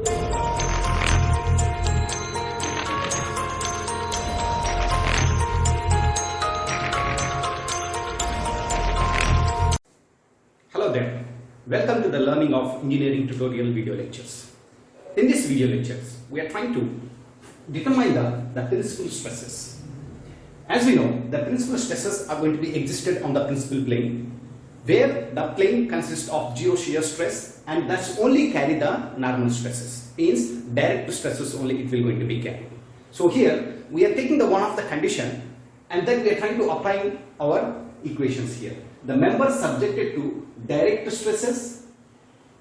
Hello there, welcome to the learning of engineering tutorial video lectures. In this video lectures, we are trying to determine the principal stresses. As we know, the principal stresses are going to be existed on the principal plane, where the plane consists of zero shear stress and that's only carry the normal stresses. Means direct stresses only it will going to be carried. So here we are taking the one of the condition and then we are trying to apply our equations here. The member subjected to direct stresses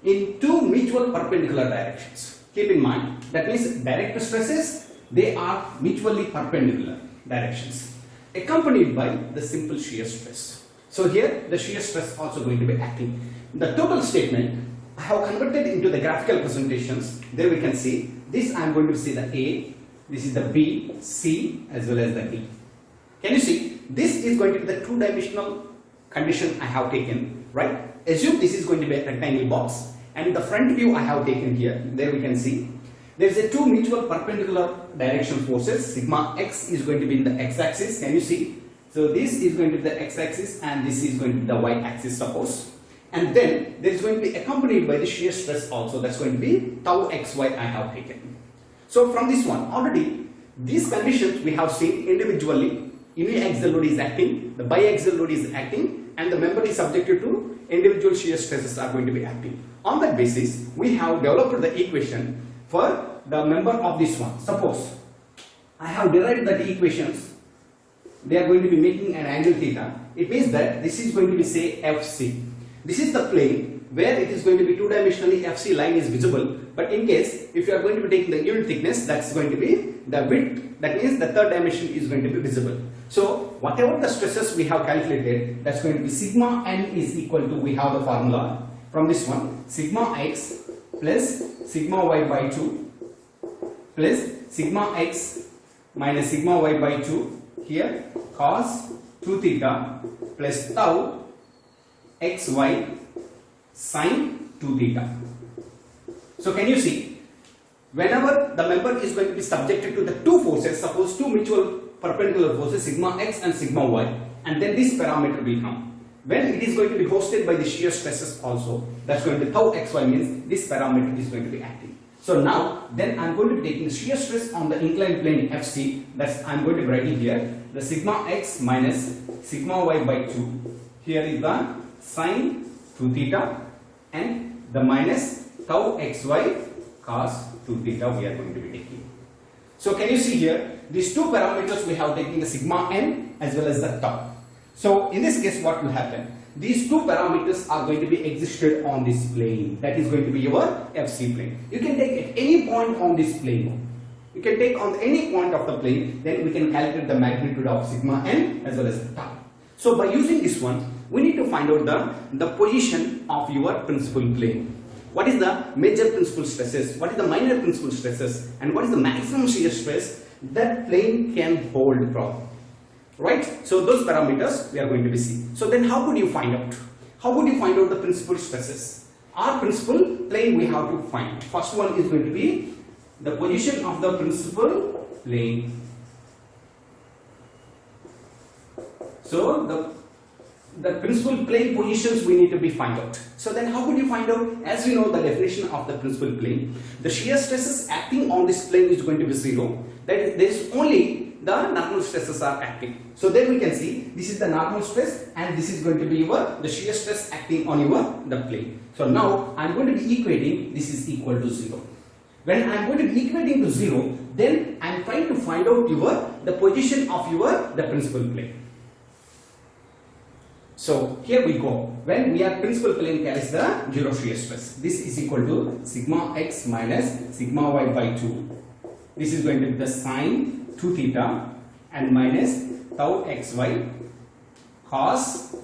in two mutual perpendicular directions. Keep in mind, that means direct stresses, they are mutually perpendicular directions, accompanied by the simple shear stress. So here the shear stress also going to be acting. The total statement I have converted into the graphical presentations. There we can see this. I am going to see the A, this is the B, C as well as the D. Can you see? This is going to be the two-dimensional condition I have taken, right? Assume this is going to be a rectangle box and the front view I have taken here. There we can see there is a two mutual perpendicular direction forces. Sigma x is going to be in the x-axis. Can you see? So this is going to be the x-axis and this is going to be the y-axis, suppose. And then there is going to be accompanied by the shear stress also. That's going to be tau xy I have taken. So from this one already, these conditions we have seen individually. Uniaxial load is acting, the biaxial load is acting, and the member is subjected to individual shear stresses are going to be acting. On that basis, we have developed the equation for the member of this one. Suppose I have derived the equations, they are going to be making an angle theta. It means that this is going to be say FC. This is the plane where it is going to be two-dimensionally FC line is visible, but in case if you are going to be taking the unit thickness, that's going to be the width, that means the third dimension is going to be visible. So whatever the stresses we have calculated, that's going to be sigma n is equal to, we have the formula from this one, sigma x plus sigma y by 2 plus sigma x minus sigma y by 2 here cos 2 theta plus tau xy sin 2 theta. So can you see, whenever the member is going to be subjected to the two forces, suppose two mutual perpendicular forces sigma x and sigma y, and then this parameter will come. When it is going to be hosted by the shear stresses also, that's going to be tau xy, means this parameter is going to be acting. So now then I am going to be taking the shear stress on the inclined plane FC, that's I am going to be writing here the sigma x minus sigma y by 2. Here is the sin 2 theta and the minus tau xy cos 2 theta we are going to be taking. So can you see here, these two parameters we have taken the sigma n as well as the tau. So in this case what will happen? These two parameters are going to be existed on this plane. That is going to be your FC plane. You can take at any point on this plane. You can take on any point of the plane, then we can calculate the magnitude of sigma n as well as the tau. So by using this one, we need to find out the position of your principal plane. What is the major principal stresses, what is the minor principal stresses, and what is the maximum shear stress that plane can hold from, right? So those parameters we are going to be seeing. So then how could you find out? How would you find out the principal stresses? Our principal plane we have to find. First one is going to be the position of the principal plane. So the principal plane positions we need to be find out. So then how would you find out? As we know the definition of the principal plane, the shear stresses acting on this plane is going to be zero. That is, there is only the normal stresses are acting. So then we can see this is the normal stress and this is going to be the shear stress acting on the plane. So now I am going to be equating this is equal to 0. When I am going to be equating to 0, then I am trying to find out the position of the principal plane. So here we go. When we are principal plane carries the zero shear stress, this is equal to sigma x minus sigma y by 2. This is going to be the sin 2 theta and minus tau xy cos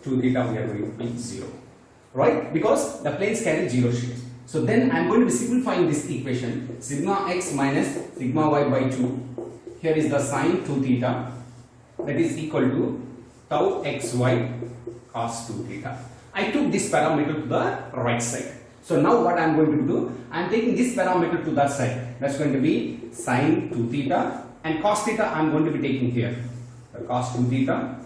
2 theta we are going to be 0, right? Because the planes carry zero shear. So then I am going to be simplifying this equation, sigma x minus sigma y by 2. Here is the sin 2 theta, that is equal to tau xy cos 2 theta. I took this parameter to the right side. So now what I am going to do, I am taking this parameter to that side. That's going to be sine 2 theta, and cos theta I am going to be taking here. The cos 2 theta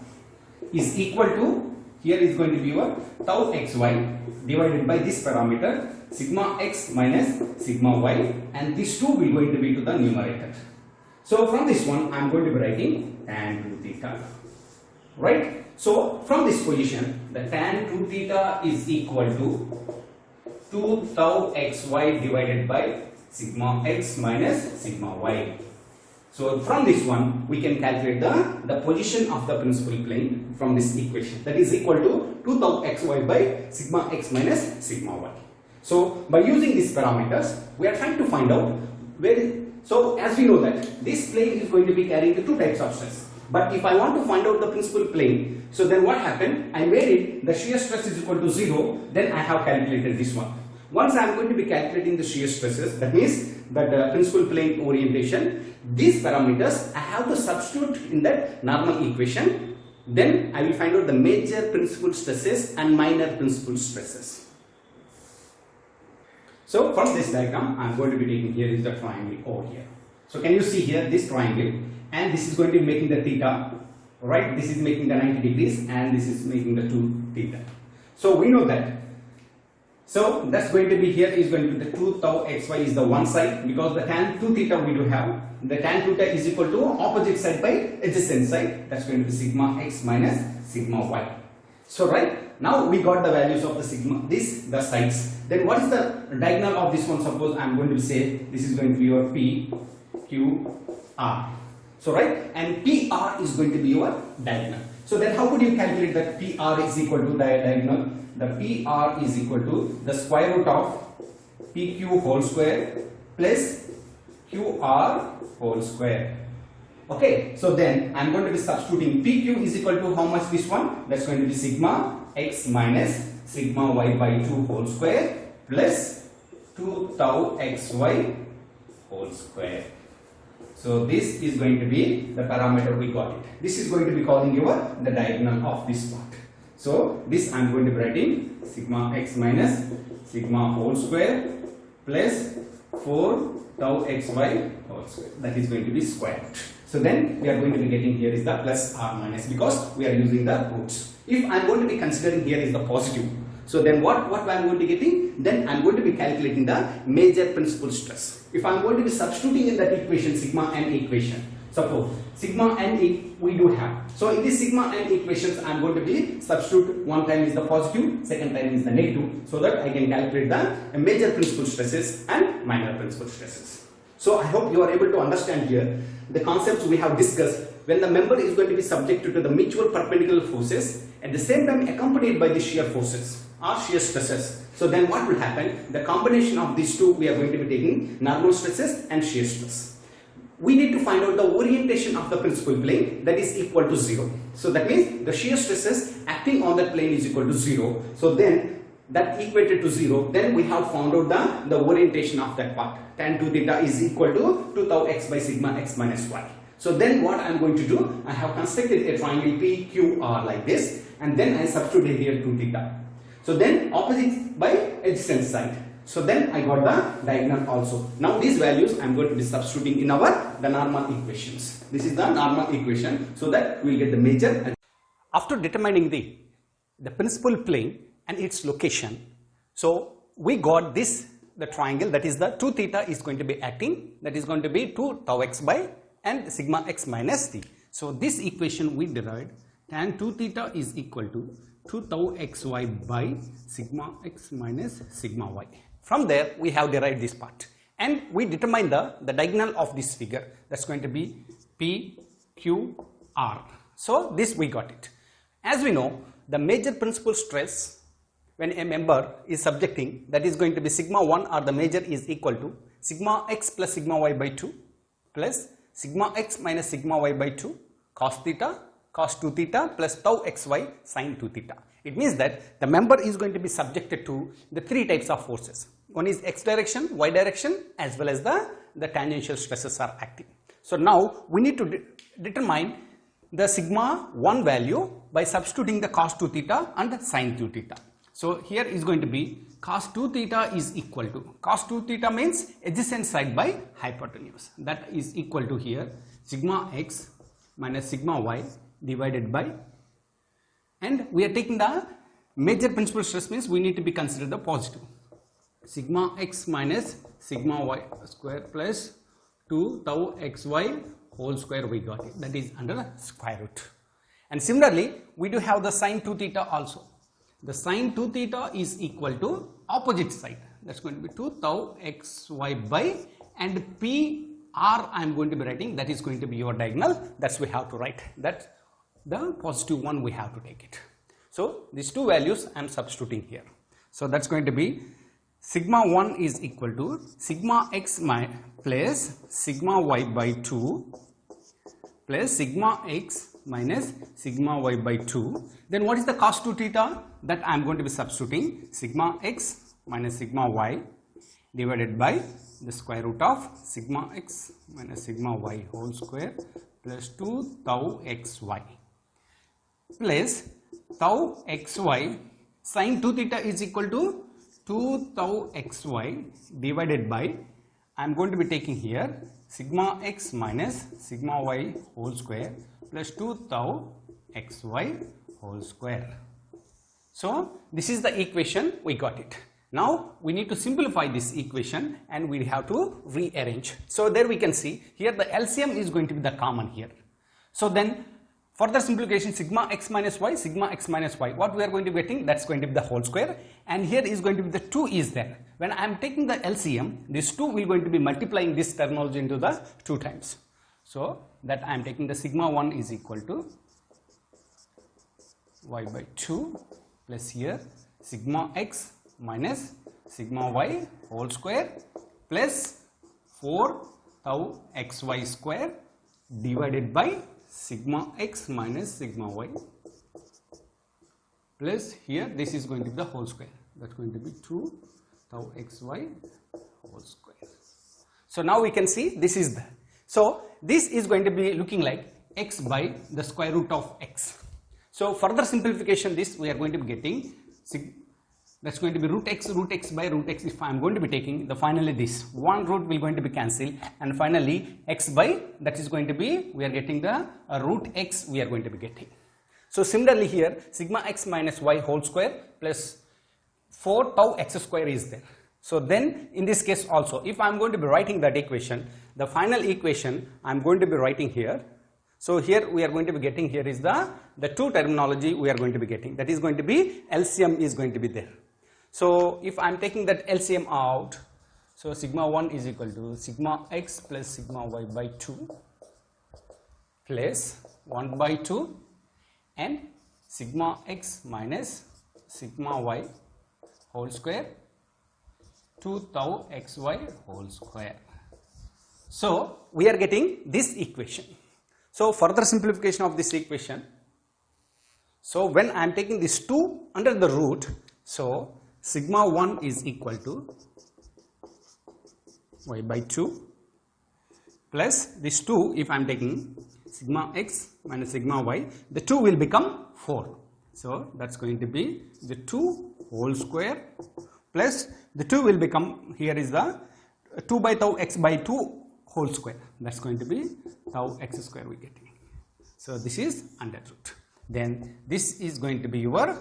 is equal to, here is going to be your tau xy divided by this parameter sigma x minus sigma y, and these two will going to be to the numerator. So from this one I am going to be writing tan 2 theta, right? So from this position the tan 2 theta is equal to 2 tau xy divided by sigma x minus sigma y. So from this one we can calculate the position of the principal plane from this equation, that is equal to 2 tau xy by sigma x minus sigma y. So by using these parameters we are trying to find out where. So as we know that this plane is going to be carrying the two types of stress, but if I want to find out the principal plane, so then what happened, I made it the shear stress is equal to 0, then I have calculated this one. Once I am going to be calculating the shear stresses, that means that the principal plane orientation, these parameters I have to substitute in that normal equation, then I will find out the major principal stresses and minor principal stresses. So from this diagram I am going to be taking, here is the triangle over here. So can you see here this triangle, and this is going to be making the theta, right? This is making the 90 degrees and this is making the 2 theta. So we know that. So that's going to be, here is going to be the 2 tau xy is the one side, because the tan 2 theta we do have, the tan theta is equal to opposite side by adjacent side, that's going to be sigma x minus sigma y. So right, now we got the values of the sigma, the sides. Then what is the diagonal of this one? Suppose I am going to say this is going to be your P, Q, R. So right, and PR is going to be your diagonal. So then how could you calculate that PR is equal to the diagonal? The PR is equal to the square root of PQ whole square plus QR whole square. Okay, so then I am going to be substituting PQ is equal to how much this one? That's going to be sigma x minus sigma y by 2 whole square plus 2 tau xy whole square. So this is going to be the parameter we got it. This is going to be calling the diagonal of this part. So this I am going to be writing sigma x minus sigma whole square plus 4 tau xy whole square. That is going to be square root. So then we are going to be getting, here is the plus r minus, because we are using the roots. If I am going to be considering here is the positive, so then what I am going to be getting? Then I am going to be calculating the major principal stress. If I am going to be substituting in that equation sigma n equation, suppose sigma n we do have. So in this sigma n equations I am going to be substitute, one time is the positive, second time is the negative, so that I can calculate the major principal stresses and minor principal stresses. So I hope you are able to understand here the concepts we have discussed when the member is going to be subjected to the mutual perpendicular forces, at the same time accompanied by the shear forces or shear stresses. So then what will happen? The combination of these two, we are going to be taking normal stresses and shear stress. We need to find out the orientation of the principal plane, that is equal to 0. So that means the shear stresses acting on that plane is equal to 0. So then that equated to 0, then we have found out the orientation of that part. Tan 2 theta is equal to 2 tau x by sigma x minus y. So then what I am going to do, I have constructed a triangle PQR like this, and then I substituted here 2 theta. So then opposite by adjacent side. So then I got the diagonal also. Now these values I am going to be substituting in the normal equations. This is the normal equation, so that we will get the major. After determining the principal plane and its location, so we got the triangle, that is the 2 theta is going to be acting, that is going to be 2 tau x by and sigma x minus t. So this equation we derived, tan 2 theta is equal to 2 tau xy by sigma x minus sigma y. From there we have derived this part, and we determine the diagonal of this figure, that's going to be P, Q, R. So this we got it. As we know, the major principal stress when a member is subjecting, that is going to be sigma 1, or the major is equal to sigma x plus sigma y by 2 plus sigma x minus sigma y by 2 cos theta cos 2 theta plus tau xy sin 2 theta. It means that the member is going to be subjected to the 3 types of forces. One is x direction, y direction, as well as the tangential stresses are acting. So now we need to determine the sigma 1 value by substituting the cos 2 theta and sin 2 theta. So here is going to be cos 2 theta is equal to, cos 2 theta means adjacent side by hypotenuse, that is equal to here sigma x minus sigma y divided by, and we are taking the major principal stress means we need to be considered the positive, sigma x minus sigma y square plus 2 tau xy whole square, we got it, that is under square root. And similarly we do have the sin 2 theta also. The sin 2 theta is equal to opposite side, that's going to be 2 tau xy by, and p r I am going to be writing, that is going to be your diagonal, that's we have to write, that the positive one we have to take it. So these two values I am substituting here. So that's going to be sigma 1 is equal to sigma x plus sigma y by 2 plus sigma x minus sigma y by 2. Then what is the cos 2 theta? That I am going to be substituting sigma x minus sigma y divided by the square root of sigma x minus sigma y whole square plus 2 tau xy plus tau xy sin 2 theta is equal to 2 tau xy divided by, I am going to be taking here sigma x minus sigma y whole square plus 2 tau xy whole square. So this is the equation, we got it. Now we need to simplify this equation and we have to rearrange. So there we can see here the LCM is going to be the common here. So then further simplification, sigma x minus y, sigma x minus y, what we are going to be getting, that's going to be the whole square, and here is going to be the 2 is there. When I am taking the LCM, this 2 will going to be multiplying this terminology into the 2 times. So that I am taking the sigma 1 is equal to y by 2 plus here sigma x minus sigma y whole square plus 4 tau xy square divided by sigma x minus sigma y plus here this is going to be the whole square, that's going to be 2 tau xy whole square. So now we can see this is the, so this is going to be looking like x by the square root of x. So further simplification, this we are going to be getting that's going to be root x by root x. If I am going to be taking the finally this one root will going to be cancelled, and finally x by, that is going to be, we are getting the root x we are going to be getting. So similarly here sigma x minus y whole square plus 4 tau x square is there. So then in this case also, if I am going to be writing that equation, the final equation I am going to be writing here. So here we are going to be getting, here is the 2 terminology we are going to be getting, that is going to be LCM is going to be there. So if I am taking that LCM out, so sigma 1 is equal to sigma x plus sigma y by 2 plus 1 by 2 and sigma x minus sigma y whole square 2 tau xy whole square. So we are getting this equation. So further simplification of this equation, so when I am taking this 2 under the root, so sigma 1 is equal to y by 2 plus this 2, if I am taking sigma x minus sigma y, the 2 will become 4. So that's going to be the 2 whole square plus the 2 will become, here is the 2 by tau x by 2 whole square, that's going to be tau x square we getting. So this is under root. Then this is going to be your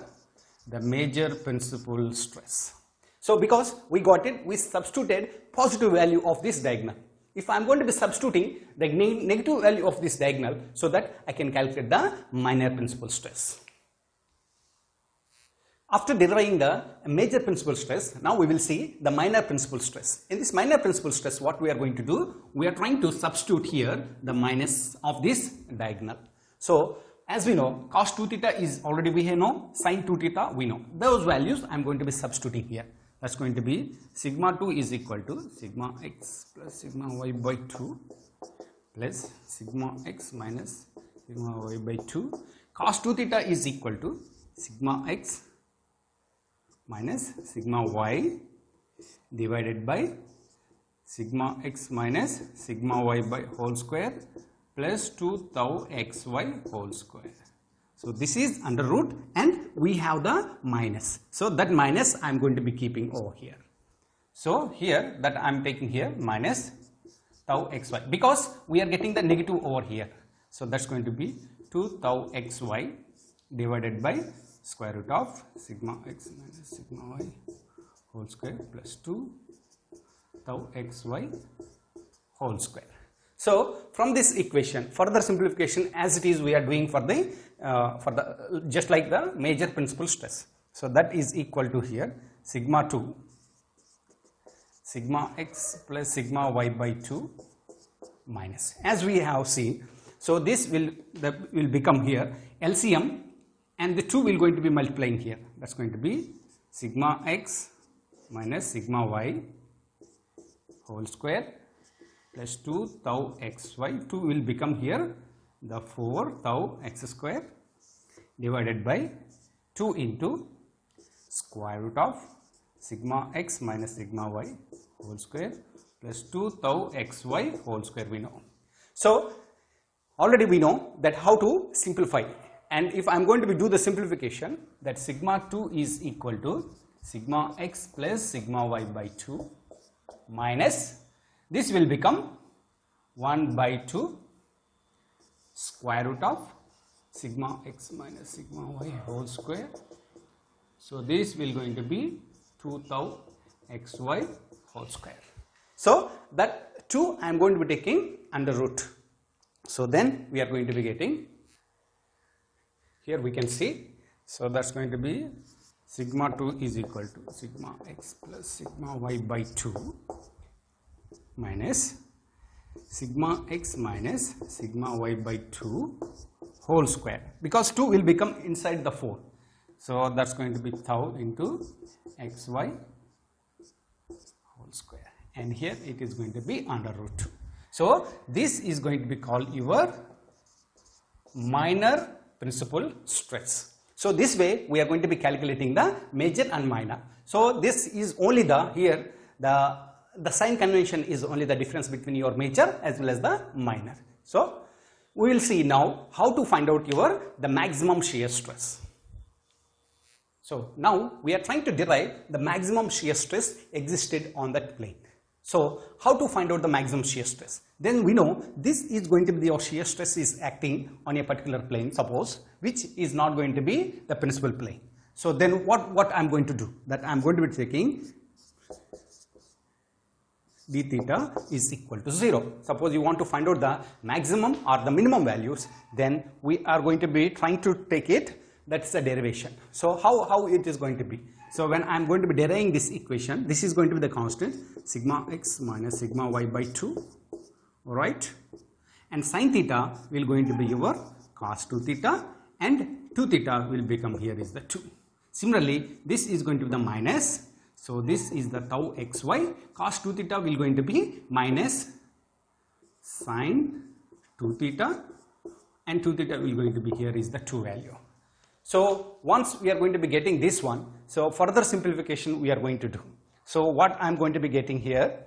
the major principal stress. So because we got it, we substituted positive value of this diagonal. If I am going to be substituting the negative value of this diagonal, so that I can calculate the minor principal stress. After deriving the major principal stress, now we will see the minor principal stress. In this minor principal stress, what we are going to do, we are trying to substitute here the minus of this diagonal. So as we know, cos 2 theta is already we know, sin 2 theta we know. Those values I am going to be substituting here. That's going to be sigma 2 is equal to sigma x plus sigma y by 2 plus sigma x minus sigma y by 2. Cos 2 theta is equal to sigma x minus sigma y divided by sigma x minus sigma y by whole square plus 2 tau xy whole square. So this is under root and we have the minus. So that minus I am going to be keeping over here. So here that I am taking here minus tau xy because we are getting the negative over here. So that's going to be 2 tau xy divided by square root of sigma x minus sigma y whole square plus 2 tau xy whole square. So from this equation, further simplification as it is we are doing for the just like the major principal stress. So that is equal to here sigma 2 sigma x plus sigma y by 2 minus, as we have seen. So this will become here LCM and the 2 will going to be multiplying here. That's going to be sigma x minus sigma y whole square plus 2 tau xy. 2 will become here the 4 tau x square divided by 2 into square root of sigma x minus sigma y whole square plus 2 tau xy whole square we know. So already we know that how to simplify, and if I am going to be do the simplification, that sigma 2 is equal to sigma x plus sigma y by 2 minus this will become 1 by 2 square root of sigma x minus sigma y whole square. So this will going to be 2 tau xy whole square. So that 2 I am going to be taking under root. So then we are going to be getting, here we can see, so that's going to be sigma 2 is equal to sigma x plus sigma y by 2 minus sigma x minus sigma y by 2 whole square, because 2 will become inside the 4. So that's going to be tau into xy whole square, and here it is going to be under root 2. So this is going to be called your minor principal stress. So this way we are going to be calculating the major and minor. So this is only the here the sign convention is only the difference between your major as well as the minor. So we will see now how to find out the maximum shear stress. So now we are trying to derive the maximum shear stress existed on that plane. So how to find out the maximum shear stress? Then we know this is going to be your shear stress is acting on a particular plane, suppose, which is not going to be the principal plane. So then what I am going to do? That I am going to be taking d theta is equal to 0. Suppose you want to find out the maximum or the minimum values, then we are going to be trying to take it, that's a derivation. So how it is going to be? So when I am going to be deriving this equation, this is going to be the constant sigma x minus sigma y by 2, alright, and sin theta will going to be your cos 2 theta and 2 theta will become here is the 2. Similarly, this is going to be the minus, so this is the tau xy, cos 2 theta will going to be minus sin 2 theta and 2 theta will going to be here is the 2 value. So once we are going to be getting this one, so further simplification we are going to do. So what I am going to be getting here,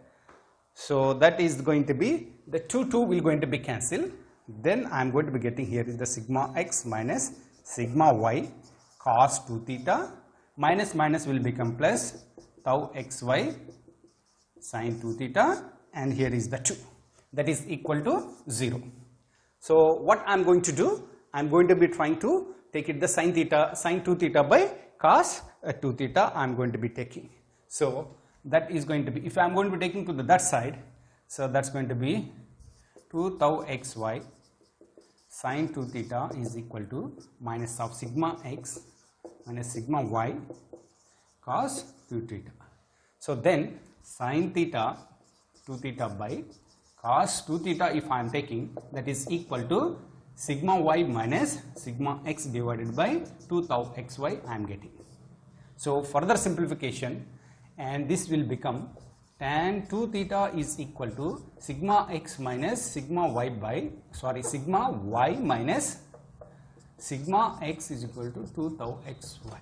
so that is going to be the 2 will going to be cancelled. Then I am going to be getting here is the sigma x minus sigma y cos 2 theta minus will become plus tau xy sin 2 theta and here is the 2, that is equal to 0. So what I am going to do, I am going to be trying to take it the sin 2 theta by cos 2 theta I am going to be taking. So that is going to be, if I am going to be taking to that side, so that's going to be 2 tau xy sin 2 theta is equal to minus of sigma x minus sigma y cos 2 theta. So then sin theta 2 theta by cos 2 theta if I am taking, that is equal to sigma y minus sigma x divided by 2 tau xy I am getting. So further simplification, and this will become tan 2 theta is equal to sigma x minus sigma y by, sigma y minus sigma x is equal to 2 tau xy.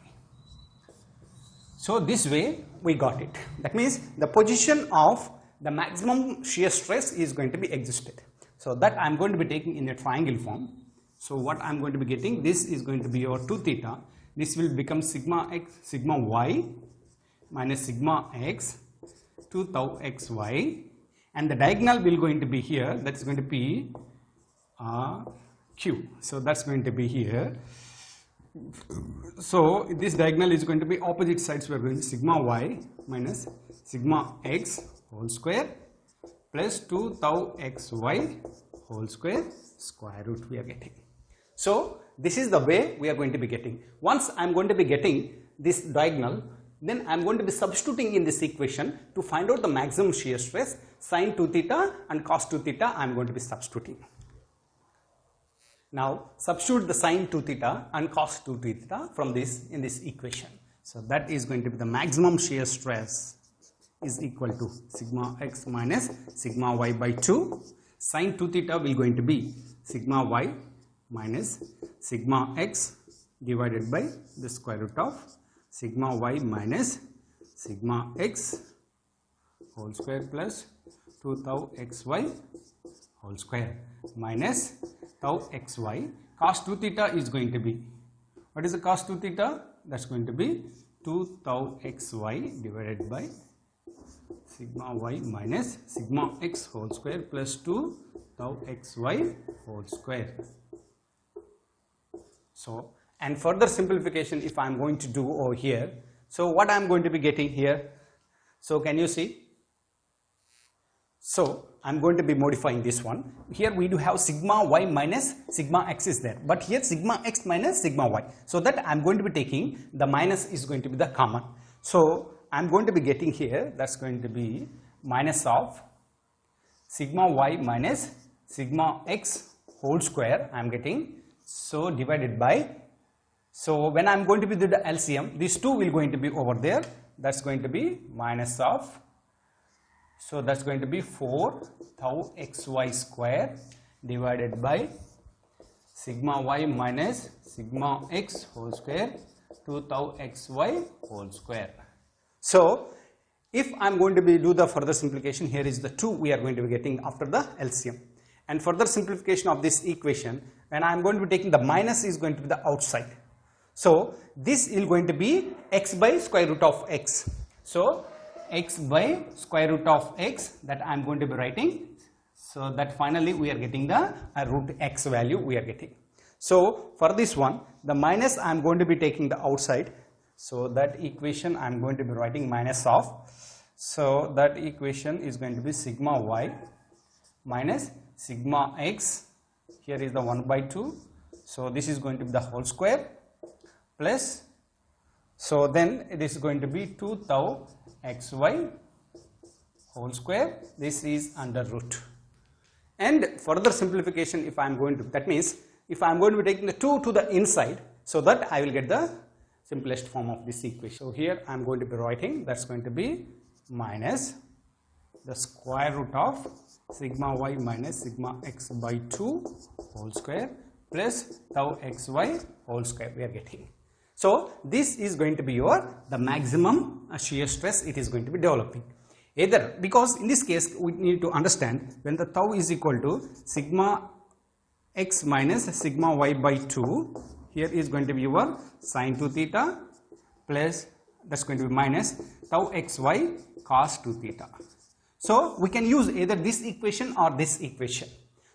So this way we got it. That means the position of the maximum shear stress is going to be existed. So that I am going to be taking in a triangle form. So what I'm going to be getting, this is going to be your 2 theta. This will become sigma x, sigma y minus sigma x 2 tau xy, and the diagonal will going to be here, that's going to be q. So that's going to be here. So this diagonal is going to be opposite sides. We are going sigma y minus sigma x whole square plus 2 tau xy whole square square root we are getting. So this is the way we are going to be getting. Once I am going to be getting this diagonal, then I am going to be substituting in this equation to find out the maximum shear stress. Sin 2 theta and cos 2 theta I am going to be substituting. Now substitute the sin 2 theta and cos 2 theta from this in this equation. So that is going to be the maximum shear stress is equal to sigma x minus sigma y by 2. Sin 2 theta will going to be sigma y minus sigma x divided by the square root of sigma y minus sigma x whole square plus 2 tau xy whole square minus tau xy. Cos 2 theta is going to be, what is the cos 2 theta? That's going to be 2 tau xy divided by sigma y minus sigma x whole square plus 2 tau xy whole square. So, and further simplification if I am going to do over here, so what I am going to be getting here, so can you see? So I am going to be modifying this one. Here we do have sigma y minus sigma x is there, but here sigma x minus sigma y. So that I am going to be taking the minus is going to be the common. So I am going to be getting here, that's going to be minus of sigma y minus sigma x whole square I am getting. So divided by, so when I am going to be do the LCM, these two will going to be over there, that's going to be minus of, so that's going to be 4 tau xy square divided by sigma y minus sigma x whole square 2 tau xy whole square. So if I am going to be do the further simplification, here is the 2 we are going to be getting after the LCM. And further simplification of this equation, when I am going to be taking the minus is going to be the outside. So this is going to be x by square root of x. So x by square root of x that I am going to be writing. So that finally we are getting the root x value we are getting. So for this one, the minus I am going to be taking the outside. So that equation I am going to be writing minus of. So that equation is going to be sigma y minus sigma x, here is the 1 by 2, so this is going to be the whole square plus, so then it is going to be 2 tau xy whole square, this is under root. And further simplification if I am going to, that means if I am going to be taking the 2 to the inside, so that I will get the simplest form of this equation. So here I am going to be writing, that's going to be minus the square root of sigma y minus sigma x by 2 whole square plus tau xy whole square we are getting. So this is going to be the maximum shear stress it is going to be developing. Either, because in this case we need to understand when the tau is equal to sigma x minus sigma y by 2, here is going to be your sin 2 theta plus, that's going to be minus tau xy cos 2 theta. So we can use either this equation or this equation.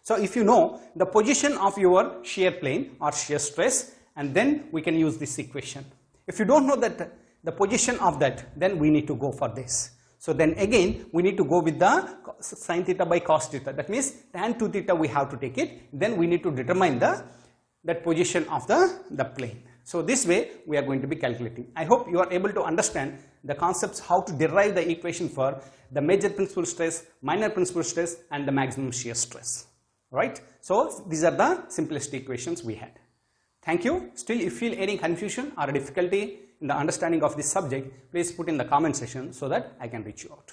So if you know the position of your shear plane or shear stress, and then we can use this equation. If you don't know that the position of that, then we need to go for this. So then again we need to go with the sin theta by cos theta, that means tan 2 theta we have to take it, then we need to determine that position of the plane. So this way we are going to be calculating. I hope you are able to understand the concepts how to derive the equation for the major principal stress, minor principal stress and the maximum shear stress. Right? So these are the simplest equations we had. Thank you. Still if you feel any confusion or difficulty in the understanding of this subject, please put in the comment section so that I can reach you out.